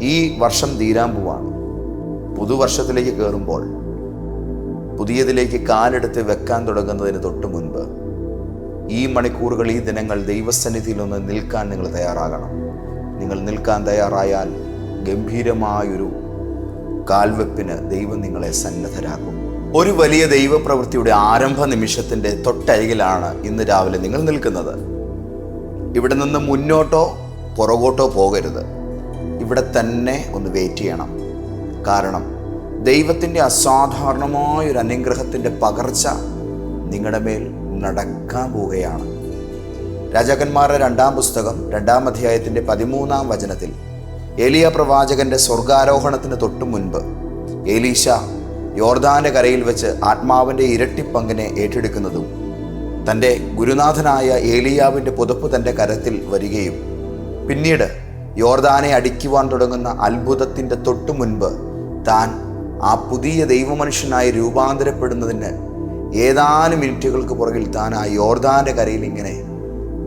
ഈ വർഷം തീരാൻ പോവാണ്. പുതുവർഷത്തിലേക്ക് കയറുമ്പോൾ പുതിയതിലേക്ക് കാലെടുത്ത് വെക്കാൻ തുടങ്ങുന്നതിന് തൊട്ട് മുൻപ് ഈ മണിക്കൂറുകൾ, ഈ ദിനങ്ങൾ ദൈവസന്നിധിയിലൊന്ന് നിൽക്കാൻ നിങ്ങൾ തയ്യാറാകണം. നിങ്ങൾ നിൽക്കാൻ തയ്യാറായാൽ ഗംഭീരമായൊരു കാൽവെപ്പിന് ദൈവം നിങ്ങളെ സന്നദ്ധരാക്കും. ഒരു വലിയ ദൈവപ്രവൃത്തിയുടെ ആരംഭ നിമിഷത്തിൻ്റെ തൊട്ടരികിലാണ് ഇന്ന് രാവിലെ നിങ്ങൾ നിൽക്കുന്നത്. ഇവിടെ നിന്ന് മുന്നോട്ടോ പുറകോട്ടോ പോകരുത്. ഇവിടെ തന്നെ ഒന്ന് വെയിറ്റ് ചെയ്യണം. കാരണം ദൈവത്തിൻ്റെ അസാധാരണമായൊരു അനുഗ്രഹത്തിൻ്റെ പകർച്ച നിങ്ങളുടെ മേൽ നടക്കാൻ പോവുകയാണ്. രാജാക്കന്മാരുടെ 2-ാം പുസ്തകം 2-ാം അധ്യായത്തിൻ്റെ 13-ാം വചനത്തിൽ ഏലിയ പ്രവാചകന്റെ സ്വർഗാരോഹണത്തിന് തൊട്ടു മുൻപ് എലീശ യോർദാന്റെ കരയിൽ വെച്ച് ആത്മാവിൻ്റെ ഇരട്ടിപ്പങ്കിനെ ഏറ്റെടുക്കുന്നതും തൻ്റെ ഗുരുനാഥനായ ഏലിയാവിൻ്റെ പുതപ്പ് തൻ്റെ കരത്തിൽ വരികയും പിന്നീട് യോർദാനെ അടിക്കുവാൻ തുടങ്ങുന്ന അത്ഭുതത്തിൻ്റെ തൊട്ടു മുൻപ് താൻ ആ പുതിയ ദൈവമനുഷ്യനായി രൂപാന്തരപ്പെടുന്നതിന് ഏതാനും മിനിറ്റുകൾക്ക് പുറകിൽ താൻ ആ യോർദാന്റെ കരയിൽ ഇങ്ങനെ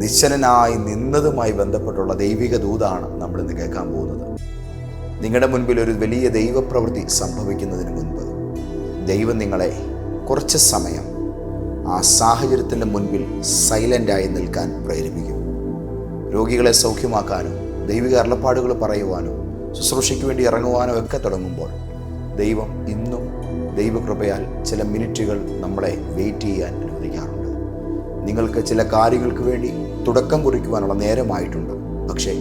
നിശ്ചലനായി നിന്നതുമായി ബന്ധപ്പെട്ടുള്ള ദൈവിക ദൂതാണ് നമ്മളിന്ന് കേൾക്കാൻ പോകുന്നത്. നിങ്ങളുടെ മുൻപിൽ ഒരു വലിയ ദൈവപ്രവൃത്തി സംഭവിക്കുന്നതിന് മുൻപ് ദൈവം നിങ്ങളെ കുറച്ച് സമയം ആ സാഹചര്യത്തിൻ്റെ മുൻപിൽ സൈലൻ്റായി നിൽക്കാൻ പ്രേരിപ്പിക്കും. രോഗികളെ സൗഖ്യമാക്കാനോ ദൈവിക അരുളപ്പാടുകൾ പറയുവാനോ ശുശ്രൂഷയ്ക്ക് വേണ്ടി ഇറങ്ങുവാനോ ഒക്കെ തുടങ്ങുമ്പോൾ ദൈവം ഇന്നും ദൈവകൃപയാൽ ചില മിനിറ്റുകൾ നമ്മളെ വെയിറ്റ് ചെയ്യാൻ അനുവദിക്കാറുണ്ട്. നിങ്ങൾക്ക് ചില കാര്യങ്ങൾക്ക് വേണ്ടി തുടക്കം കുറിക്കുവാനുള്ള നേരമായിട്ടുണ്ട്. പക്ഷേ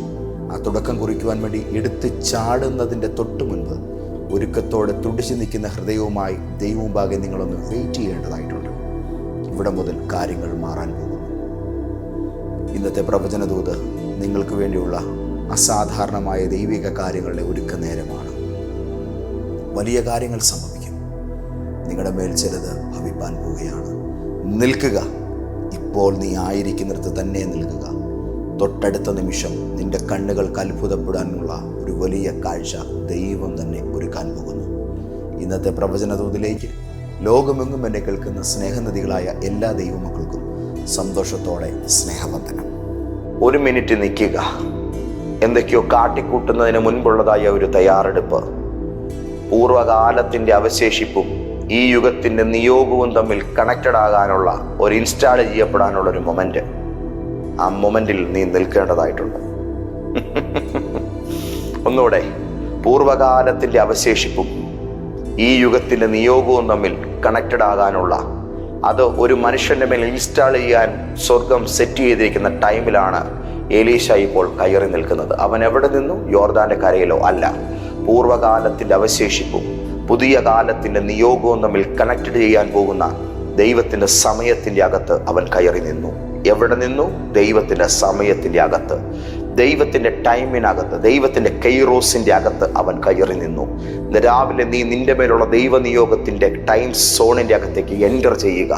ആ തുടക്കം കുറിക്കുവാൻ വേണ്ടി എടുത്ത് ചാടുന്നതിൻ്റെ തൊട്ട് മുൻപ് ഒരുക്കത്തോടെ തുടിച്ചു നിൽക്കുന്ന ഹൃദയവുമായി ദൈവമുമ്പാകെ നിങ്ങളൊന്ന് വെയിറ്റ് ചെയ്യേണ്ടതായിട്ടുണ്ട്. ഇവിടെ മുതൽ കാര്യങ്ങൾ മാറാൻ പോകുന്നു. ഇന്നത്തെ പ്രവചനദൂത് നിങ്ങൾക്ക് വേണ്ടിയുള്ള അസാധാരണമായ ദൈവിക കാര്യങ്ങളുടെ ഒരുക്ക നേരമാണ്. വലിയ കാര്യങ്ങൾ സംഭവിക്കും. നിങ്ങളുടെ മേൽ ചിലത് ഭവിപ്പാൻ പോവുകയാണ്. നിൽക്കുക. ഇപ്പോൾ നീ ആയിരിക്കുന്നിടത്ത് തന്നെ നിൽക്കുക. തൊട്ടടുത്ത നിമിഷം നിന്റെ കണ്ണുകൾക്ക് അത്ഭുതപ്പെടാനുള്ള ഒരു വലിയ കാഴ്ച ദൈവം തന്നെ ഒരുക്കാൻ പോകുന്നു. ഇന്നത്തെ പ്രവചനദൂതിലേക്ക് ലോകമെങ്ങും എന്നെ കേൾക്കുന്ന സ്നേഹനദികളായ എല്ലാ ദൈവമക്കൾക്കും സന്തോഷത്തോടെ സ്നേഹവന്ദനം. 1 മിനിറ്റ് നിൽക്കുക. എന്തൊക്കെയോ കാട്ടിക്കൂട്ടുന്നതിന് മുൻപുള്ളതായ ഒരു തയ്യാറെടുപ്പ്, പൂർവ്വകാലത്തിൻ്റെ അവശേഷിപ്പും ഈ യുഗത്തിൻ്റെ നിയോഗവും തമ്മിൽ കണക്റ്റഡ് ആകാനുള്ള ഒരു ഇൻസ്റ്റാൾ ചെയ്യപ്പെടാനുള്ള ഒരു മൊമെൻ്റ്. ആ മൊമെൻറ്റിൽ നീ നിൽക്കേണ്ടതായിട്ടുണ്ട്. ഒന്നുകൂടെ, പൂർവ്വകാലത്തിൻ്റെ അവശേഷിപ്പും ഈ യുഗത്തിൻ്റെ നിയോഗവും തമ്മിൽ കണക്റ്റഡ് ആകാനുള്ള, അത് ഒരു മനുഷ്യൻ്റെ മേൽ ഇൻസ്റ്റാൾ ചെയ്യാൻ സ്വർഗം സെറ്റ് ചെയ്തിരിക്കുന്ന ടൈമിലാണ് എലീശ ഇപ്പോൾ കയറി നിൽക്കുന്നത്. അവൻ എവിടെ നിന്നു? യോർദാന്റെ കരയിലോ അല്ല. പൂർവ്വകാലത്തിൻ്റെ അവശേഷിപ്പും പുതിയ കാലത്തിൻ്റെ നിയോഗവും തമ്മിൽ കണക്റ്റഡ് ചെയ്യാൻ പോകുന്ന ദൈവത്തിൻ്റെ സമയത്തിൻ്റെ അകത്ത് അവൻ കയറി നിന്നു. എവിടെ നിന്നു? ദൈവത്തിൻ്റെ സമയത്തിൻ്റെ അകത്ത്, ദൈവത്തിൻ്റെ ടൈമിനകത്ത്, ദൈവത്തിൻ്റെ കൈറോസിൻ്റെ അകത്ത് അവൻ കയറി നിന്നു. ഇന്ന് രാവിലെ നീ നിന്റെ മേലുള്ള ദൈവനിയോഗത്തിൻ്റെ ടൈം സോണിൻ്റെ അകത്തേക്ക് എൻ്റർ ചെയ്യുക.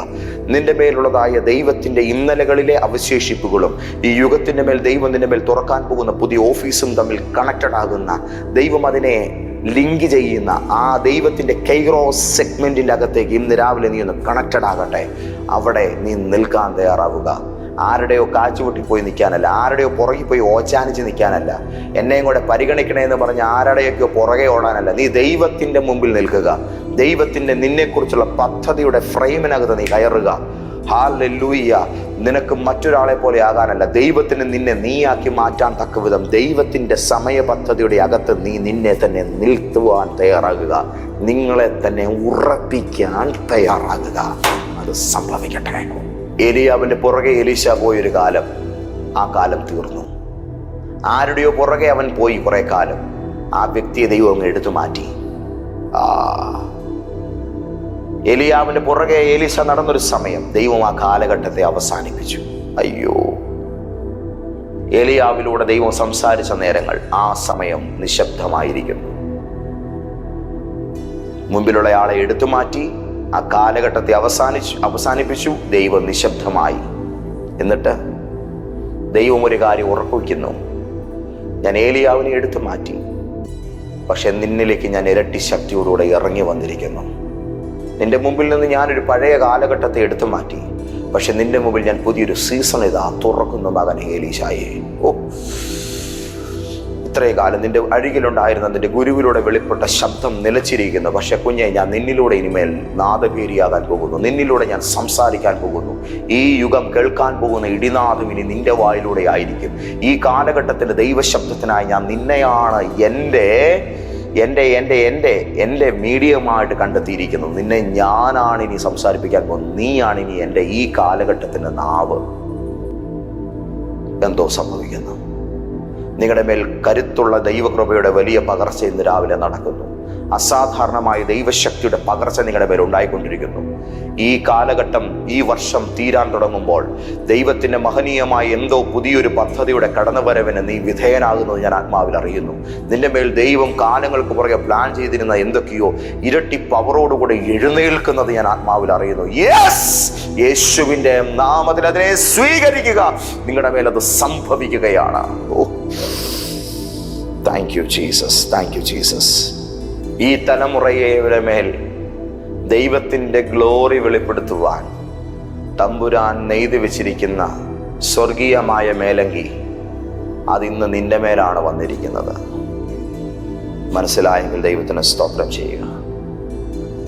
നിന്റെ മേലുള്ളതായ ദൈവത്തിൻ്റെ ഇന്നലകളിലെ അവശേഷിപ്പുകളും ഈ യുഗത്തിൻ്റെ മേൽ ദൈവം നിന്റെ മേൽ തുറക്കാൻ പോകുന്ന പുതിയ ഓഫീസും തമ്മിൽ കണക്റ്റഡ് ആകുന്ന, ദൈവം അതിനെ ലിങ്ക് ചെയ്യുന്ന ആ ദൈവത്തിൻ്റെ കൈറോസ് സെഗ്മെൻറ്റിൻ്റെ അകത്തേക്ക് ഇന്ന് രാവിലെ നീ ഒന്ന് കണക്റ്റഡ് ആകട്ടെ. അവിടെ നീ നിൽക്കാൻ തയ്യാറാവുക. ആരുടെയോ കാച്ചുപൊട്ടി പോയി നിൽക്കാനല്ല, ആരുടെയോ പുറകെ പോയി ഓച്ചാനിച്ച് നിൽക്കാനല്ല, എന്നെയും കൂടെ പരിഗണിക്കണേന്ന് പറഞ്ഞ് ആരുടെയൊക്കെയോ പുറകെ ഓടാനല്ല. നീ ദൈവത്തിൻ്റെ മുമ്പിൽ നിൽക്കുക. ദൈവത്തിൻ്റെ നിന്നെക്കുറിച്ചുള്ള പദ്ധതിയുടെ ഫ്രെയിമിനകത്ത് നീ കയറുക. ഹല്ലേലൂയ. നിനക്ക് മറ്റൊരാളെ പോലെ ആകാനല്ല, ദൈവത്തിന് നിന്നെ നീയാക്കി മാറ്റാൻ തക്ക വിധം ദൈവത്തിൻ്റെ സമയപദ്ധതിയുടെ അകത്ത് നീ നിന്നെ തന്നെ നിർത്തുവാൻ തയ്യാറാകുക. നിങ്ങളെ തന്നെ ഉറപ്പിക്കാൻ തയ്യാറാകുക. അത് സംഭവിക്കട്ടെ. ഏലിയാവിൻ്റെ പുറകെ എലീശ പോയൊരു കാലം, ആ കാലം തീർന്നു. ആരുടെയോ പുറകെ അവൻ പോയി കുറെ കാലം, ആ വ്യക്തിയെ ദൈവം അങ്ങ് എടുത്തു മാറ്റി. ഏലിയാവിൻ്റെ പുറകെ എലീശ നടന്നൊരു സമയം ദൈവം ആ കാലഘട്ടത്തെ അവസാനിപ്പിച്ചു. അയ്യോ, ഏലിയാവിലൂടെ ദൈവം സംസാരിച്ച നേരങ്ങൾ, ആ സമയം നിശബ്ദമായിരിക്കുന്നു. മുമ്പിലുള്ള ആളെ എടുത്തു മാറ്റി, ആ കാലഘട്ടത്തെ അവസാനിപ്പിച്ചു. ദൈവം നിശബ്ദമായി. എന്നിട്ട് ദൈവം ഒരു കാര്യം ഉറപ്പിക്കുന്നു, ഞാൻ ഏലിയാവിനെ എടുത്തു മാറ്റി, പക്ഷെ നിന്നിലേക്ക് ഞാൻ ഇരട്ടി ശക്തിയോടുകൂടെ ഇറങ്ങി വന്നിരിക്കുന്നു. നിന്റെ മുമ്പിൽ നിന്ന് ഞാനൊരു പഴയ കാലഘട്ടത്തെ എടുത്തു മാറ്റി, പക്ഷെ നിന്റെ മുമ്പിൽ ഞാൻ പുതിയൊരു സീസൺ ഇതാ തുറക്കുന്നു മകൻ എലീശായെ. ഓ, ഇത്രയും കാലം നിന്റെ അരികിലുണ്ടായിരുന്ന നിന്റെ ഗുരുവിലൂടെ വെളിപ്പെട്ട ശബ്ദം നിലച്ചിരിക്കുന്നു. പക്ഷെ കുഞ്ഞെ, ഞാൻ നിന്നിലൂടെ ഇനിമേൽ നാദഭേരിയാകാൻ പോകുന്നു. നിന്നിലൂടെ ഞാൻ സംസാരിക്കാൻ പോകുന്നു. ഈ യുഗം കേൾക്കാൻ പോകുന്ന ഇടിനാദം ഇനി നിന്റെ വായിലൂടെ ആയിരിക്കും. ഈ കാലഘട്ടത്തിന്റെ ദൈവശബ്ദത്തിനായി ഞാൻ നിന്നെയാണ് എൻ്റെ മീഡിയമായിട്ട് കണ്ടെത്തിയിരിക്കുന്നു. നിന്നെ ഞാനാണ് ഇനി സംസാരിപ്പിക്കാൻ പോകുന്നത്. നീയാണ് ഇനി എൻ്റെ ഈ കാലഘട്ടത്തിൻ്റെ നാവ്. എന്തോ സംഭവിക്കുന്നു. നിങ്ങളുടെ മേൽ കരുത്തുള്ള ദൈവകൃപയുടെ വലിയ പകർച്ച ഇന്ന് രാവിലെ നടക്കുന്നു. അസാധാരണമായ ദൈവശക്തിയുടെ പകർച്ച നിങ്ങളുടെ മേൽ ഉണ്ടായിക്കൊണ്ടിരിക്കുന്നു. ഈ കാലഘട്ടം, ഈ വർഷം തീരാൻ തുടങ്ങുമ്പോൾ ദൈവത്തിൻ്റെ മഹനീയമായ എന്തോ പുതിയൊരു പദ്ധതിയുടെ കടന്നുവരവിന് നീ വിധേയനാകുന്നത് ഞാൻ ആത്മാവിൽ അറിയുന്നു. നിന്റെ മേൽ ദൈവം കാലങ്ങൾക്ക് പുറകെ പ്ലാൻ ചെയ്തിരുന്ന എന്തൊക്കെയോ ഇരട്ടി പവറോടുകൂടി എഴുന്നേൽക്കുന്നത് ഞാൻ ആത്മാവിൽ അറിയുന്നു. യെസ്, യേശുവിൻ്റെ നാമത്തിൽ അതിനെ സ്വീകരിക്കുക. നിങ്ങളുടെ മേൽ അത് സംഭവിക്കുകയാണ്. Oh, thank you Jesus, thank you Jesus. ഈ തലമുറയുടെ മേൽ ദൈവത്തിൻ്റെ ഗ്ലോറി വെളിപ്പെടുത്തുവാൻ തമ്പുരാൻ നെയ്തു വെച്ചിരിക്കുന്ന സ്വർഗീയമായ മേലങ്കി അതിന്ന് നിന്റെ മേലാണ് വന്നിരിക്കുന്നത്. മനസ്സിലായെങ്കിൽ ദൈവത്തിന് സ്തോത്രം ചെയ്യുക.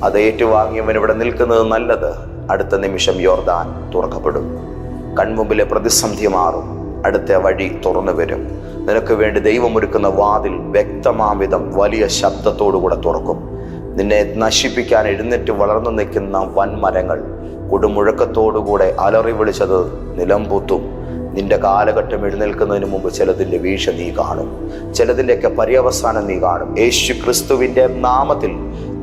അത് ഏറ്റുവാങ്ങിയവൻ ഇവിടെ നിൽക്കുന്നത് നല്ലത്. അടുത്ത നിമിഷം യോർദാൻ തുറക്കപ്പെടും. കൺമുമ്പിലെ പ്രതിസന്ധി മാറും. അടുത്ത വഴി തുറന്നു വരും. നിനക്ക് വേണ്ടി ദൈവമൊരുക്കുന്ന വാതിൽ വ്യക്തമാംവിധം വലിയ ശബ്ദത്തോടുകൂടെ തുറക്കും. നിന്നെ നശിപ്പിക്കാൻ എഴുന്നേറ്റ് വളർന്നു നിൽക്കുന്ന വൻമരങ്ങൾ കൊടുമുഴക്കത്തോടുകൂടെ അലറി വിളിച്ചത് നിലംപൂത്തും. നിന്റെ കാലഘട്ടം എഴുന്നേൽക്കുന്നതിന് മുമ്പ് ചിലതിൻ്റെ വീഴ്ച നീ കാണും. ചിലതിൻ്റെയൊക്കെ പര്യവസാനം നീ കാണും. യേശു ക്രിസ്തുവിൻ്റെ നാമത്തിൽ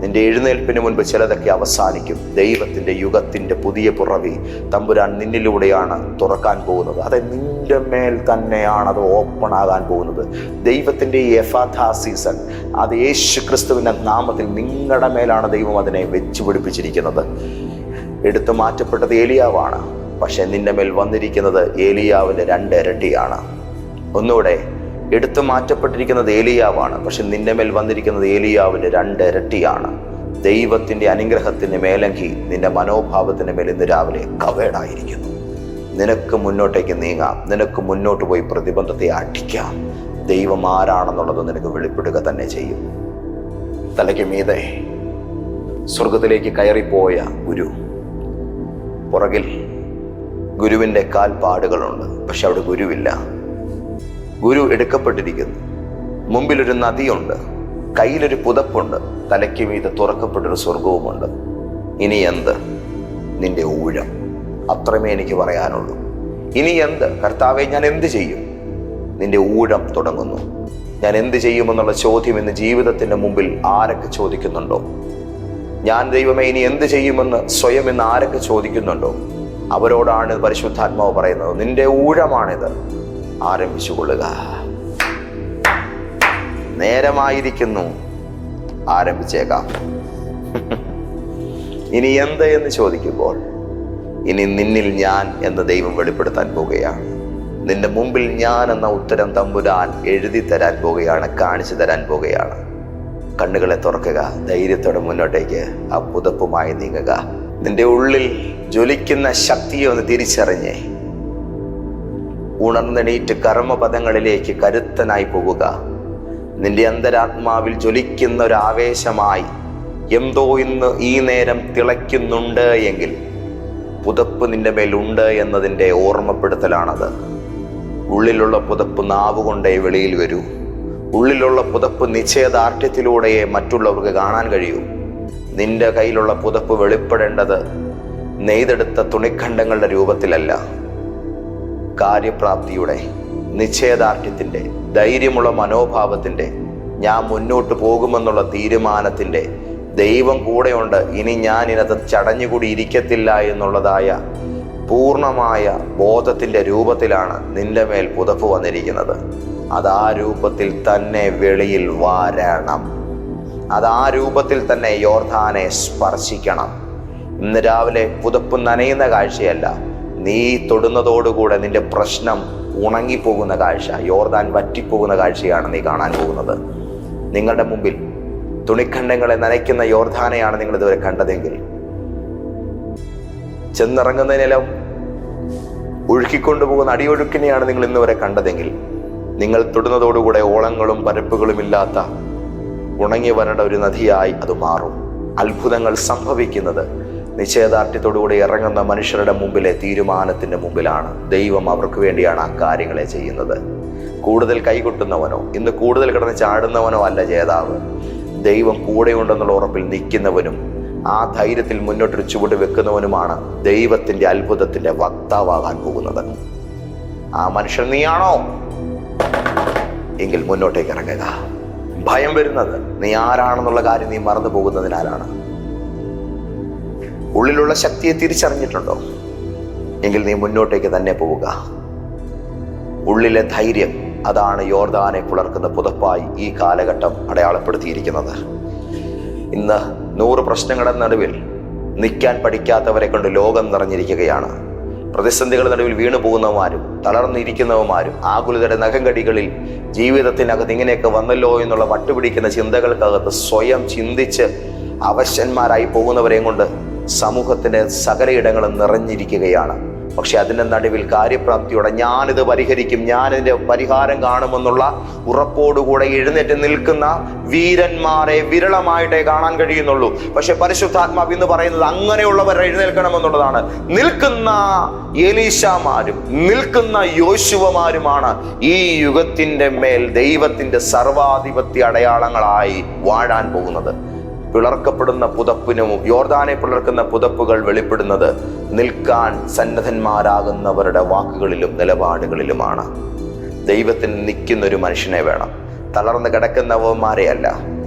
നിന്റെ എഴുന്നേൽപ്പിന് മുൻപ് ചിലതൊക്കെ അവസാനിക്കും. ദൈവത്തിൻ്റെ യുഗത്തിൻ്റെ പുതിയ പുറവി തമ്പുരാൻ നിന്നിലൂടെയാണ് തുറക്കാൻ പോകുന്നത്. അത് നിന്റെ മേൽ തന്നെയാണ് അത് ഓപ്പൺ ആകാൻ പോകുന്നത്. ദൈവത്തിൻ്റെ ഈ എഫാഥാ സീസൺ അത് യേശു ക്രിസ്തുവിൻ്റെ നാമത്തിൽ നിങ്ങളുടെ മേലാണ് ദൈവം അതിനെ വെച്ചു പിടിപ്പിച്ചിരിക്കുന്നത്. എടുത്തു മാറ്റപ്പെട്ടത് ഏലിയാവാണ്. പക്ഷെ നിന്റെ മേൽ വന്നിരിക്കുന്നത് ഏലിയാവിൻ്റെ 2 ഇരട്ടിയാണ്. ഒന്നുകൂടെ, എടുത്തു മാറ്റപ്പെട്ടിരിക്കുന്നത് ഏലിയാവാണ്. പക്ഷെ നിന്റെ മേൽ വന്നിരിക്കുന്നത് ഏലിയാവിൻ്റെ 2 ഇരട്ടിയാണ്. ദൈവത്തിൻ്റെ അനുഗ്രഹത്തിൻ്റെ മേലങ്കി നിന്റെ മനോഭാവത്തിൻ്റെ മേൽ ഇന്ന് രാവിലെ കവേഡായിരിക്കുന്നു. നിനക്ക് മുന്നോട്ടേക്ക് നീങ്ങാം. നിനക്ക് മുന്നോട്ട് പോയി പ്രതിബന്ധത്തെ അടിക്കാം. ദൈവം ആരാണെന്നുള്ളത് നിനക്ക് വെളിപ്പെടുക തന്നെ ചെയ്യും. തലയ്ക്ക് മീതെ സ്വർഗത്തിലേക്ക് കയറിപ്പോയ ഗുരു, പുറകിൽ ഗുരുവിൻ്റെ കാൽപ്പാടുകളുണ്ട്. പക്ഷെ അവിടെ ഗുരുവില്ല. ഗുരു എടുക്കപ്പെട്ടിരിക്കുന്നു. മുമ്പിലൊരു നദിയുണ്ട്. കയ്യിലൊരു പുതപ്പുണ്ട്. തലയ്ക്ക് മീതെ തുറക്കപ്പെട്ടൊരു സ്വർഗവുമുണ്ട്. ഇനി എന്ത്? നിന്റെ ഊഴം. അത്രമേ എനിക്ക് പറയാനുള്ളൂ. ഇനി എന്ത്? കർത്താവെ, ഞാൻ എന്ത് ചെയ്യും? നിന്റെ ഊഴം തുടങ്ങുന്നു. ഞാൻ എന്ത് ചെയ്യുമെന്നുള്ള ചോദ്യം ഇന്ന് ജീവിതത്തിൻ്റെ മുമ്പിൽ ആരൊക്കെ ചോദിക്കുന്നുണ്ടോ? ഞാൻ ദൈവമേ ഇനി എന്ത് ചെയ്യുമെന്ന് സ്വയം ഇന്ന് ആരൊക്കെ ചോദിക്കുന്നുണ്ടോ? അവരോടാണ് പരിശുദ്ധാത്മാവ് പറയുന്നത്, നിന്റെ ഊഴമാണിത്. ആരംഭിച്ചുകൊള്ളുക. നേരമായിരിക്കുന്നു. ആരംഭിച്ചേക്കാം. ഇനി എന്ത് എന്ന് ചോദിക്കുമ്പോൾ ഇനി നിന്നിൽ ഞാൻ എന്ന് ദൈവം വെളിപ്പെടുത്താൻ പോകുകയാണ്. നിന്റെ മുമ്പിൽ ഞാൻ എന്ന ഉത്തരം തമ്പുരാൻ എഴുതി തരാൻ പോകുകയാണ്, കാണിച്ചു തരാൻ പോകുകയാണ്. കണ്ണുകളെ തുറക്കുക. ധൈര്യത്തോടെ മുന്നോട്ടേക്ക് ആ പുതപ്പുമായി നീങ്ങുക. നിന്റെ ഉള്ളിൽ ജ്വലിക്കുന്ന ശക്തിയെ ഒന്ന് തിരിച്ചറിഞ്ഞ് ഉണർന്നെണീറ്റ് കർമ്മപദങ്ങളിലേക്ക് കരുത്തനായി പോവുക. നിന്റെ അന്തരാത്മാവിൽ ജ്വലിക്കുന്ന ഒരു ആവേശമായി എന്തോ ഇന്ന് ഈ നേരം തിളയ്ക്കുന്നുണ്ട് എങ്കിൽ പുതപ്പ് നിന്റെ മേലുണ്ട് എന്നതിൻ്റെ ഓർമ്മപ്പെടുത്തലാണത്. ഉള്ളിലുള്ള പുതപ്പ് നാവുകൊണ്ടേ വെളിയിൽ വരൂ. ഉള്ളിലുള്ള പുതപ്പ് നിശ്ചയദാർഢ്യത്തിലൂടെയേ മറ്റുള്ളവർക്ക് കാണാൻ കഴിയൂ. നിന്റെ കയ്യിലുള്ള പുതപ്പ് വെളിപ്പെടേണ്ടത് നെയ്തെടുത്ത തുണിഖണ്ഡങ്ങളുടെ രൂപത്തിലല്ല, കാര്യപ്രാപ്തിയുടെ, നിശ്ചയദാർഢ്യത്തിൻ്റെ, ധൈര്യമുള്ള മനോഭാവത്തിൻ്റെ, ഞാൻ മുന്നോട്ട് പോകുമെന്നുള്ള തീരുമാനത്തിൻ്റെ, ദൈവം കൂടെയുണ്ട്, ഇനി ഞാൻ ഇതിനകത്ത് ചടഞ്ഞുകൂടി ഇരിക്കത്തില്ല എന്നുള്ളതായ പൂർണ്ണമായ ബോധത്തിൻ്റെ രൂപത്തിലാണ് നിന്റെ മേൽ പുതപ്പ് വന്നിരിക്കുന്നത്. അത് ആ രൂപത്തിൽ തന്നെ വെളിയിൽ വരണം. അത് ആ രൂപത്തിൽ തന്നെ യോർദാനെ സ്പർശിക്കണം. ഇന്ന് രാവിലെ പുതപ്പ് നനയുന്ന കാഴ്ചയല്ല, നീ തൊടുന്നതോടുകൂടെ നിന്റെ പ്രശ്നം ഉണങ്ങിപ്പോകുന്ന കാഴ്ച, യോർദാൻ വറ്റിപ്പോകുന്ന കാഴ്ചയാണ് നീ കാണാൻ പോകുന്നത്. നിങ്ങളുടെ മുമ്പിൽ തുണിഖണ്ഡങ്ങളെ നനയ്ക്കുന്ന യോർദാനെയാണ് നിങ്ങൾ ഇതുവരെ കണ്ടതെങ്കിൽ, ചെന്നിറങ്ങുന്നതിനെല്ലാം ഒഴുക്കിക്കൊണ്ടുപോകുന്ന അടിയൊഴുക്കിനെയാണ് നിങ്ങൾ ഇന്നുവരെ കണ്ടതെങ്കിൽ, നിങ്ങൾ തൊടുന്നതോടുകൂടെ ഓളങ്ങളും പരപ്പുകളും ഇല്ലാത്ത ഉണങ്ങി വരേണ്ട ഒരു നദിയായി അത് മാറും. അത്ഭുതങ്ങൾ സംഭവിക്കുന്നത് നിശ്ചയദാർഢ്യത്തോടുകൂടി ഇറങ്ങുന്ന മനുഷ്യരുടെ മുമ്പിലെ തീരുമാനത്തിന്റെ മുമ്പിലാണ്. ദൈവം അവർക്ക് വേണ്ടിയാണ് ആ കാര്യങ്ങളെ ചെയ്യുന്നത്. കൂടുതൽ കൈകൊട്ടുന്നവനോ ഇന്ന് കൂടുതൽ കിടന്ന് ചാടുന്നവനോ അല്ല ജേതാവ്. ദൈവം കൂടെയുണ്ടെന്നുള്ള ഉറപ്പിൽ നിൽക്കുന്നവനും ആ ധൈര്യത്തിൽ മുന്നോട്ടൊരു ചുവട് വെക്കുന്നവനുമാണ് ദൈവത്തിന്റെ അത്ഭുതത്തിന്റെ വക്താവാകാൻ പോകുന്നത്. ആ മനുഷ്യൻ നീയാണോ എങ്കിൽ മുന്നോട്ടേക്ക് ഇറങ്ങുക. ഭയം വരുന്നത് നീ ആരാണെന്നുള്ള കാര്യം നീ മറന്നു പോകുന്നതിനാലാണ്. ഉള്ളിലുള്ള ശക്തിയെ തിരിച്ചറിഞ്ഞിട്ടുണ്ടോ എങ്കിൽ നീ മുന്നോട്ടേക്ക് തന്നെ പോവുക. ഉള്ളിലെ ധൈര്യം, അതാണ് യോർദാനെ പുലർക്കുന്ന പുതപ്പായി ഈ കാലഘട്ടം അടയാളപ്പെടുത്തിയിരിക്കുന്നത്. ഇന്ന് 100 പ്രശ്നങ്ങളുടെ നടുവിൽ നിൽക്കാൻ പഠിക്കാത്തവരെ കൊണ്ട് ലോകം നിറഞ്ഞിരിക്കുകയാണ്. പ്രതിസന്ധികളുടെ നടുവിൽ വീണു പോകുന്നവന്മാരും തളർന്നിരിക്കുന്നവന്മാരും ആകുലതയുടെ നഖംകടികളിൽ ജീവിതത്തിനകത്ത് ഇങ്ങനെയൊക്കെ വന്നല്ലോ എന്നുള്ള വട്ടുപിടിക്കുന്ന ചിന്തകൾക്കകത്ത് സ്വയം ചിന്തിച്ച് അവശന്മാരായി പോകുന്നവരെയും കൊണ്ട് സമൂഹത്തിന്റെ സകലയിടങ്ങളും നിറഞ്ഞിരിക്കുകയാണ്. പക്ഷെ അതിൻ്റെ നടുവിൽ കാര്യപ്രാപ്തിയോടെ ഞാനിത് പരിഹരിക്കും, ഞാനിതിന്റെ പരിഹാരം കാണുമെന്നുള്ള ഉറപ്പോടുകൂടെ എഴുന്നേറ്റ് നിൽക്കുന്ന വീരന്മാരെ വിരളമായിട്ടേ കാണാൻ കഴിയുന്നുള്ളൂ. പക്ഷെ പരിശുദ്ധാത്മാവ് ഇന്ന് പറയുന്നത് അങ്ങനെയുള്ളവർ എഴുന്നേൽക്കണമെന്നുള്ളതാണ്. നിൽക്കുന്ന എലീശാമാരും നിൽക്കുന്ന യോശുവമാരുമാണ് ഈ യുഗത്തിന്റെ മേൽ ദൈവത്തിന്റെ സർവാധിപത്യ അടയാളങ്ങളായി വാഴാൻ പോകുന്നത്. പിളർക്കപ്പെടുന്ന പുതപ്പിനും യോർദാനെ പിളർക്കുന്ന പുതപ്പുകൾ വെളിപ്പെടുന്നത് നിൽക്കാൻ സന്നദ്ധന്മാരാകുന്നവരുടെ വാക്കുകളിലും നിലപാടുകളിലുമാണ്. ദൈവത്തിന് നിൽക്കുന്നൊരു മനുഷ്യനെ വേണം. തളർന്ന് കിടക്കുന്നവന്മാരെയല്ല,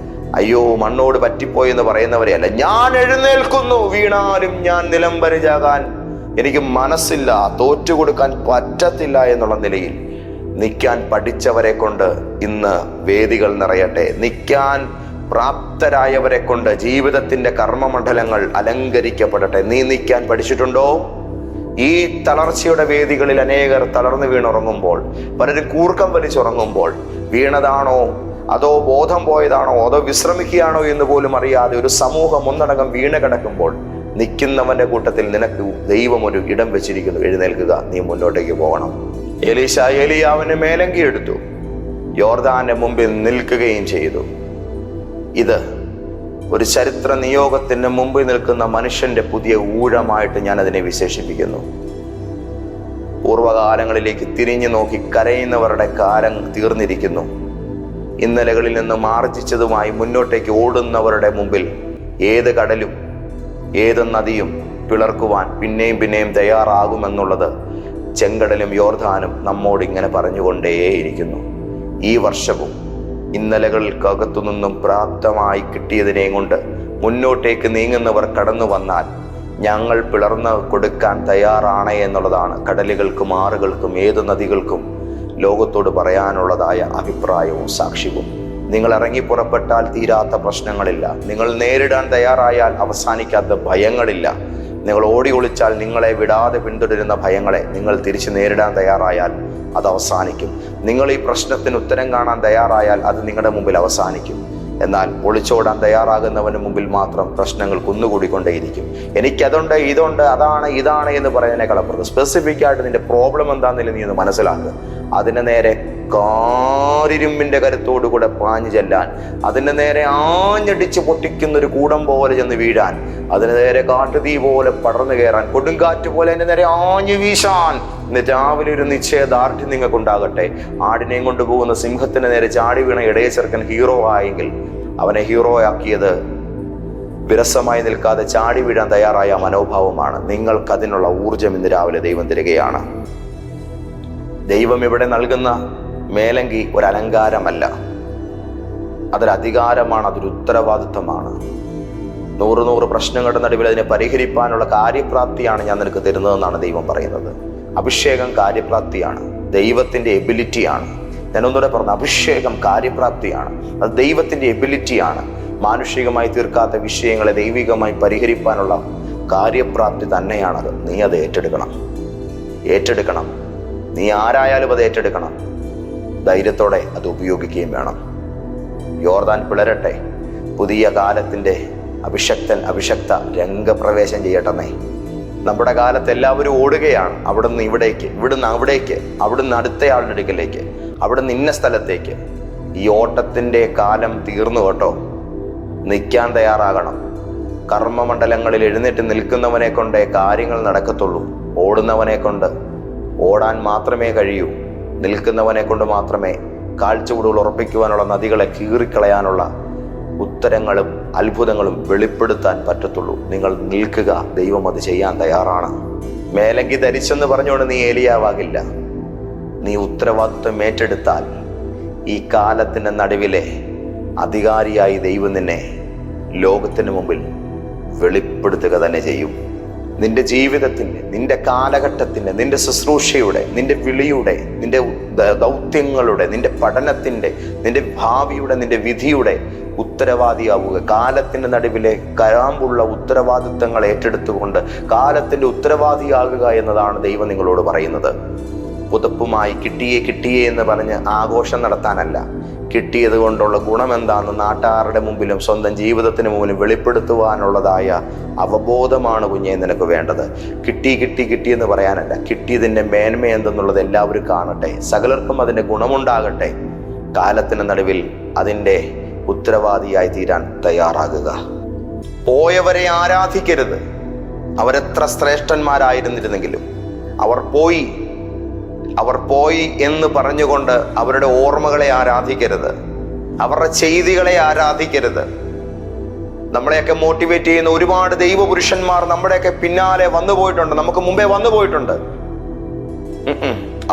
അയ്യോ മണ്ണോട് പറ്റിപ്പോയെന്ന് പറയുന്നവരെയല്ല. ഞാൻ എഴുന്നേൽക്കുന്നു, വീണാലും ഞാൻ നിലംപരിചാകാൻ എനിക്ക് മനസ്സില്ല, തോറ്റുകൊടുക്കാൻ പറ്റത്തില്ല എന്നുള്ള നിലയിൽ നിൽക്കാൻ പഠിച്ചവരെ കൊണ്ട് ഇന്ന് വേദികൾ നിറയട്ടെ. നിൽക്കാൻ പ്രാപ്തരായവരെ കൊണ്ട് ജീവിതത്തിന്റെ കർമ്മമണ്ഡലങ്ങൾ അലങ്കരിക്കപ്പെടട്ടെ. നീ നിൽക്കാൻ പഠിച്ചിട്ടുണ്ടോ? ഈ തളർച്ചയുടെ വേദികളിൽ അനേകർ തളർന്നു വീണുറങ്ങുമ്പോൾ, പലരും കൂർക്കം വലിച്ചുറങ്ങുമ്പോൾ വീണതാണോ അതോ ബോധം പോയതാണോ അതോ വിശ്രമിക്കുകയാണോ എന്ന് പോലും അറിയാതെ ഒരു സമൂഹം ഒന്നടങ്കം വീണ് കിടക്കുമ്പോൾ നിൽക്കുന്നവന്റെ കൂട്ടത്തിൽ നിനക്ക് ദൈവം ഒരു ഇടം വെച്ചിരിക്കുന്നു. എഴുന്നേൽക്കുക, നീ മുന്നോട്ടേക്ക് പോകണം. എലീശ ഏലിയാവിന് മേലങ്കി എടുത്തു, യോർദാന്റെ മുമ്പിൽ നിൽക്കുകയും ചെയ്തു. ഇത് ഒരു ചരിത്ര നിയോഗത്തിന് മുമ്പിൽ നിൽക്കുന്ന മനുഷ്യന്റെ പുതിയ ഊഴമായിട്ട് ഞാൻ അതിനെ വിശേഷിപ്പിക്കുന്നു. പൂർവ്വകാലങ്ങളിലേക്ക് തിരിഞ്ഞു നോക്കി കരയുന്നവരുടെ കാലം തീർന്നിരിക്കുന്നു. ഇന്നലകളിൽ നിന്ന് മാർജിച്ചതുമായി മുന്നോട്ടേക്ക് ഓടുന്നവരുടെ മുമ്പിൽ ഏത് കടലും ഏത് നദിയും പിളർക്കുവാൻ പിന്നെയും തയ്യാറാകുമെന്നുള്ളത് ചെങ്കടലും യോർദാനും നമ്മോട് ഇങ്ങനെ പറഞ്ഞുകൊണ്ടേയിരിക്കുന്നു. ഈ വർഷവും ഇന്നലകൾക്കകത്തുനിന്നും പ്രാപ്തമായി കിട്ടിയതിനെ കൊണ്ട് മുന്നോട്ടേക്ക് നീങ്ങുന്നവർ കടന്നു വന്നാൽ ഞങ്ങൾ പിളർന്ന് കൊടുക്കാൻ തയ്യാറാണ് എന്നുള്ളതാണ് കടലുകൾക്കും ആറുകൾക്കും ഏത് നദികൾക്കും ലോകത്തോട് പറയാനുള്ളതായ അഭിപ്രായവും സാക്ഷ്യവും. നിങ്ങൾ ഇറങ്ങി പുറപ്പെട്ടാൽ തീരാത്ത പ്രശ്നങ്ങളില്ല. നിങ്ങൾ നേരിടാൻ തയ്യാറായാൽ അവസാനിക്കാത്ത ഭയങ്ങളില്ല. നിങ്ങൾ ഓടി ഒളിച്ചാൽ നിങ്ങളെ വിടാതെ പിന്തുടരുന്ന ഭയങ്ങളെ നിങ്ങൾ തിരിച്ച് നേരിടാൻ തയ്യാറായാൽ അത് അവസാനിക്കും. നിങ്ങൾ ഈ പ്രശ്നത്തിന് ഉത്തരം കാണാൻ തയ്യാറായാൽ അത് നിങ്ങളുടെ മുമ്പിൽ അവസാനിക്കും. എന്നാൽ ഒളിച്ചോടാൻ തയ്യാറാകുന്നവന് മുമ്പിൽ മാത്രം പ്രശ്നങ്ങൾ കുന്നുകൂടിക്കൊണ്ടേയിരിക്കും. എനിക്കതുണ്ട്, ഇതുണ്ട്, അതാണ്, ഇതാണ് എന്ന് പറയുന്നതിനേക്കാൾ അപ്പുറത്ത് സ്പെസിഫിക് ആയിട്ട് നിന്റെ പ്രോബ്ലം എന്താണെന്നില്ല നീ ഒന്ന് മനസ്സിലാക്കുക. അതിന് നേരെ കാരിരുമ്പിന്റെ കരുത്തോടുകൂടെ പാഞ്ഞു ചെല്ലാൻ, അതിന് നേരെ ആഞ്ഞടിച്ച് പൊട്ടിക്കുന്നൊരു കൂടം പോലെ ചെന്ന് വീഴാൻ, അതിന് നേരെ കാട്ടുതീ പോലെ പടർന്നു കയറാൻ, കൊടുങ്കാറ്റ് പോലെ അതിന്റെ നേരെ ആഞ്ഞു വീശാൻ ഇന്ന് രാവിലെ ഒരു നിശ്ചയദാർഢ്യം നിങ്ങൾക്കുണ്ടാകട്ടെ. ആടിനെയും കൊണ്ടുപോകുന്ന സിംഹത്തിന് നേരെ ചാടി വീണ ഇടയ ചെറുക്കൻ ഹീറോ ആയെങ്കിൽ അവനെ ഹീറോ ആക്കിയത് വിരസമായി നിൽക്കാതെ ചാടി വീഴാൻ തയ്യാറായ മനോഭാവമാണ്. നിങ്ങൾക്കതിനുള്ള ഊർജം ഇന്ന് രാവിലെ ദൈവം തരികയാണ്. ദൈവം ഇവിടെ നൽകുന്ന മേലങ്കി ഒരു അലങ്കാരമല്ല, അതൊരു അധികാരമാണ്, അതൊരു ഉത്തരവാദിത്വമാണ്. 100 പ്രശ്നങ്ങളുടെ നടുവിൽ അതിനെ പരിഹരിക്കാനുള്ള കാര്യപ്രാപ്തിയാണ് ഞാൻ നിനക്ക് തരുന്നതെന്നാണ് ദൈവം പറയുന്നത്. അഭിഷേകം കാര്യപ്രാപ്തിയാണ്, ദൈവത്തിന്റെ എബിലിറ്റിയാണ്. ഞാനൊന്നുകൂടെ പറഞ്ഞു, അഭിഷേകം കാര്യപ്രാപ്തിയാണ്, അത് ദൈവത്തിന്റെ എബിലിറ്റിയാണ്. മാനുഷികമായി തീർക്കാത്ത വിഷയങ്ങളെ ദൈവികമായി പരിഹരിക്കാനുള്ള കാര്യപ്രാപ്തി തന്നെയാണത്. നീ അത് ഏറ്റെടുക്കണം. നീ ആരായാലും അത് ഏറ്റെടുക്കണം. ധൈര്യത്തോടെ അത് ഉപയോഗിക്കുകയും വേണം. യോർദാൻ പിളരട്ടെ. പുതിയ കാലത്തിന്റെ അഭിഷക്ത രംഗപ്രവേശം ചെയ്യട്ടെന്നേ. നമ്മുടെ കാലത്ത് എല്ലാവരും ഓടുകയാണ്, അവിടുന്ന് ഇവിടേക്ക്, ഇവിടുന്ന് അവിടേക്ക്, അവിടുന്ന് അടുത്തയാളുടെ അടുക്കലേക്ക്. അവിടെ നിന്ന സ്ഥലത്തേക്ക്. ഈ ഓട്ടത്തിൻ്റെ കാലം തീർന്നു കേട്ടോ. നിൽക്കാൻ തയ്യാറാകണം. കർമ്മമണ്ഡലങ്ങളിൽ എഴുന്നേറ്റ് നിൽക്കുന്നവനെ കൊണ്ടേ കാര്യങ്ങൾ നടക്കത്തുള്ളൂ. ഓടുന്നവനെ കൊണ്ട് ഓടാൻ മാത്രമേ കഴിയൂ. നിൽക്കുന്നവനെ കൊണ്ട് മാത്രമേ കാഴ്ചപ്പാടുകൾ ഉറപ്പിക്കുവാനുള്ള, നദികളെ കീറിക്കളയാനുള്ള ഉത്തരങ്ങളും അത്ഭുതങ്ങളും വെളിപ്പെടുത്താൻ പറ്റത്തുള്ളൂ. നിങ്ങൾ നിൽക്കുക. ദൈവം അത് ചെയ്യാൻ തയ്യാറാണ്. മേലങ്കി ധരിച്ചെന്ന് പറഞ്ഞുകൊണ്ട് നീ ഏലിയാവാകില്ല. നീ ഉത്തരവാദിത്വം ഏറ്റെടുത്താൽ ഈ കാലത്തിൻ്റെ നടുവിലെ അധികാരിയായി ദൈവം നിന്നെ ലോകത്തിന് മുമ്പിൽ വെളിപ്പെടുത്തുക തന്നെ ചെയ്യും. നിന്റെ ജീവിതത്തിൻ്റെ, നിന്റെ കാലഘട്ടത്തിൻ്റെ, നിന്റെ ശുശ്രൂഷയുടെ, നിന്റെ വിളിയുടെ, നിന്റെ ദൗത്യങ്ങളുടെ, നിന്റെ പഠനത്തിൻ്റെ, നിന്റെ ഭാവിയുടെ, നിന്റെ വിധിയുടെ ഉത്തരവാദിയാവുക. കാലത്തിൻ്റെ നടുവിലെ കരാമ്പുള്ള ഉത്തരവാദിത്വങ്ങൾ ഏറ്റെടുത്തുകൊണ്ട് കാലത്തിൻ്റെ ഉത്തരവാദിയാകുക എന്നതാണ് ദൈവം നിങ്ങളോട് പറയുന്നത്. പുതപ്പുമായി കിട്ടിയേ എന്ന് പറഞ്ഞ് ആഘോഷം നടത്താനല്ല. കിട്ടിയത് കൊണ്ടുള്ള ഗുണമെന്താണെന്ന് നാട്ടുകാരുടെ മുമ്പിലും സ്വന്തം ജീവിതത്തിന് മുമ്പിലും വെളിപ്പെടുത്തുവാനുള്ളതായ അവബോധമാണ് കുഞ്ഞെ നിനക്ക് വേണ്ടത്. കിട്ടി എന്ന് പറയാനല്ല. കിട്ടിയതിൻ്റെ മേന്മ എന്തെന്നുള്ളത് എല്ലാവരും കാണട്ടെ. സകലർക്കും അതിൻ്റെ ഗുണമുണ്ടാകട്ടെ. കാലത്തിന് നടുവിൽ അതിൻ്റെ ഉത്തരവാദിയായി തീരാൻ തയ്യാറാകുക. പോയവരെ ആരാധിക്കരുത്. അവരെത്ര ശ്രേഷ്ഠന്മാരായിരുന്നിരുന്നെങ്കിലും അവർ പോയി എന്ന് പറഞ്ഞുകൊണ്ട് അവരുടെ ഓർമ്മകളെ ആരാധിക്കരുത്. അവരുടെ ചെയ്തികളെ ആരാധിക്കരുത്. നമ്മളെയൊക്കെ മോട്ടിവേറ്റ് ചെയ്യുന്ന ഒരുപാട് ദൈവപുരുഷന്മാർ നമ്മുടെയൊക്കെ പിന്നാലെ വന്നു പോയിട്ടുണ്ട്, നമുക്ക് മുമ്പേ വന്നു പോയിട്ടുണ്ട്.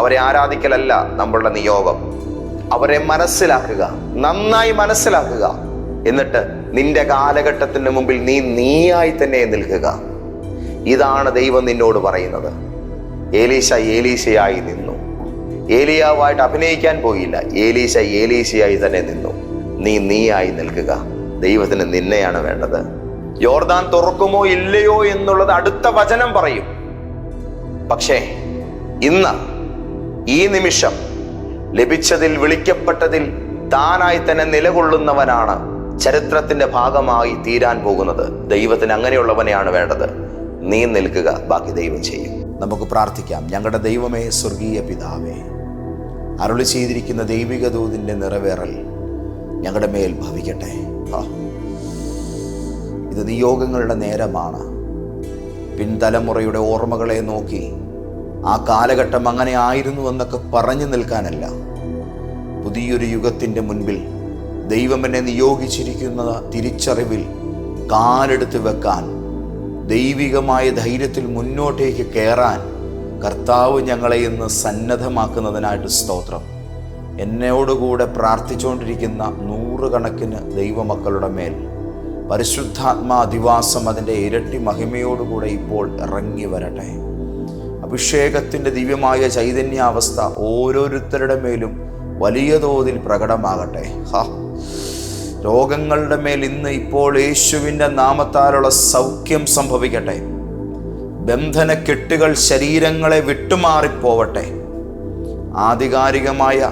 അവരെ ആരാധിക്കലല്ല നമ്മളുടെ നിയോഗം. അവരെ മനസ്സിലാക്കുക, നന്നായി മനസ്സിലാക്കുക. എന്നിട്ട് നിന്റെ കാലഘട്ടത്തിന് മുമ്പിൽ നീയായി തന്നെ നിൽക്കുക. ഇതാണ് ദൈവം നിന്നോട് പറയുന്നത്. ഏലീശയായി നിന്നു. ഏലിയാവായിട്ട് അഭിനയിക്കാൻ പോയില്ല. ഏലീശയായി തന്നെ നിന്നു. നീയായി നിൽക്കുക. ദൈവത്തിന് നിന്നെയാണ് വേണ്ടത്. യോർദാൻ തുറക്കുമോ ഇല്ലയോ എന്നുള്ളത് അടുത്ത വചനം പറയും. പക്ഷേ ഇന്ന് ഈ നിമിഷം ലഭിച്ചതിൽ, വിളിക്കപ്പെട്ടതിൽ താനായി തന്നെ നിലകൊള്ളുന്നവനാണ് ചരിത്രത്തിന്റെ ഭാഗമായി തീരാൻ പോകുന്നത്. ദൈവത്തിന് അങ്ങനെയുള്ളവനെയാണ് വേണ്ടത്. നീ നിൽക്കുക, ബാക്കി ദൈവം ചെയ്യും. നമുക്ക് പ്രാർത്ഥിക്കാം. ഞങ്ങളുടെ ദൈവമേ, സ്വർഗീയ പിതാവേ, അരുളി ചെയ്തിരിക്കുന്ന ദൈവിക ദൂതിൻ്റെ നിറവേറൽ ഞങ്ങളുടെ മേൽ ഭവിക്കട്ടെ. ഇത് നിയോഗങ്ങളുടെ നേരമാണ്. പിൻതലമുറയുടെ ഓർമ്മകളെ നോക്കി ആ കാലഘട്ടം അങ്ങനെ ആയിരുന്നു എന്നൊക്കെ പറഞ്ഞു നിൽക്കാനല്ല. പുതിയൊരു യുഗത്തിൻ്റെ മുൻപിൽ ദൈവം എന്നെ നിയോഗിച്ചിരിക്കുന്ന തിരിച്ചറിവിൽ കാലെടുത്ത് വെക്കാൻ, ദൈവികമായ ധൈര്യത്തിൽ മുന്നോട്ടേക്ക് കയറാൻ കർത്താവ് ഞങ്ങളെ ഇന്ന് സന്നദ്ധമാക്കുന്നതിനായിട്ട് സ്തോത്രം. എന്നോടുകൂടെ പ്രാർത്ഥിച്ചുകൊണ്ടിരിക്കുന്ന നൂറുകണക്കിന് ദൈവമക്കളുടെ മേൽ പരിശുദ്ധാത്മാ അധിവാസം അതിൻ്റെ ഇരട്ടി മഹിമയോടുകൂടെ ഇപ്പോൾ ഇറങ്ങി വരട്ടെ. അഭിഷേകത്തിൻ്റെ ദിവ്യമായ ചൈതന്യാവസ്ഥ ഓരോരുത്തരുടെ മേലും വലിയ തോതിൽ പ്രകടമാകട്ടെ. രോഗങ്ങളുടെ മേൽ ഇന്ന് ഇപ്പോൾ യേശുവിൻ്റെ നാമത്താലുള്ള സൗഖ്യം സംഭവിക്കട്ടെ. ബന്ധനക്കെട്ടുകൾ ശരീരങ്ങളെ വിട്ടുമാറിപ്പോവട്ടെ. ആധികാരികമായ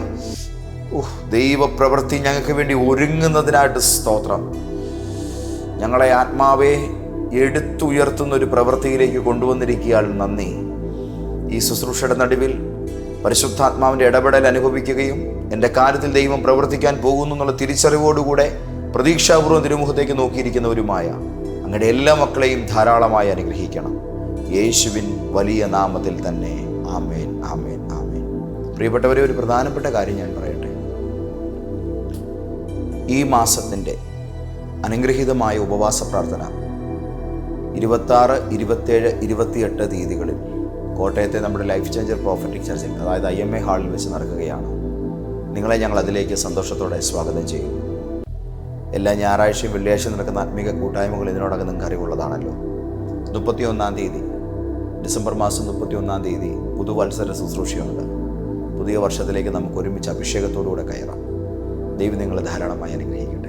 ദൈവപ്രവൃത്തി ഞങ്ങൾക്ക് വേണ്ടി ഒരുങ്ങുന്നതിനായിട്ട് സ്തോത്രം. ഞങ്ങളെ ആത്മാവെ എടുത്തുയർത്തുന്ന ഒരു പ്രവൃത്തിയിലേക്ക് കൊണ്ടുവന്നിരിക്കുകയാൽ നന്ദി. ഈ ശുശ്രൂഷയുടെ നടുവിൽ പരിശുദ്ധാത്മാവിൻ്റെ ഇടപെടൽ അനുഭവിക്കുകയും എൻ്റെ കാര്യത്തിൽ ദൈവം പ്രവർത്തിക്കാൻ പോകുന്നു എന്നുള്ള തിരിച്ചറിവോടുകൂടെ പ്രതീക്ഷാപൂർവ്വം തിരുമുഖത്തേക്ക് നോക്കിയിരിക്കുന്നവരുമായ അങ്ങയുടെ എല്ലാ മക്കളെയും ധാരാളമായി അനുഗ്രഹിക്കണം. യേശുവിൻ വലിയ നാമത്തിൽ തന്നെ. ആമേൻ, ആമേൻ, ആമേൻ. പ്രിയപ്പെട്ടവരെ, ഒരു പ്രധാനപ്പെട്ട കാര്യം ഞാൻ പറയട്ടെ. ഈ മാസത്തിൻ്റെ അനുഗ്രഹീതമായ ഉപവാസ പ്രാർത്ഥന 26, 27, 28 തീയതികളിൽ കോട്ടയത്തെ നമ്മുടെ ലൈഫ് ചേഞ്ചർ പ്രോഫറ്റിക് ചർച്ചിൽ, അതായത് IMA ഹാളിൽ വെച്ച് നടക്കുകയാണ്. നിങ്ങളെ ഞങ്ങൾ അതിലേക്ക് സന്തോഷത്തോടെ സ്വാഗതം ചെയ്യും. എല്ലാ ഞായറാഴ്ചയും വെള്ളിയാഴ്ച നടക്കുന്ന ആത്മീക കൂട്ടായ്മകൾ ഇതിനോടകം നിങ്ങൾക്ക് അറിവുള്ളതാണല്ലോ. 31-ാം തീയതി, ഡിസംബർ മാസം 31-ാം തീയതി പുതുവത്സര ശുശ്രൂഷയുണ്ട്. പുതിയ വർഷത്തിലേക്ക് നമുക്ക് ഒരുമിച്ച് അഭിഷേകത്തോടുകൂടെ കയറാം. ദൈവം നിങ്ങളെ ധാരാളമായി അനുഗ്രഹിക്കും.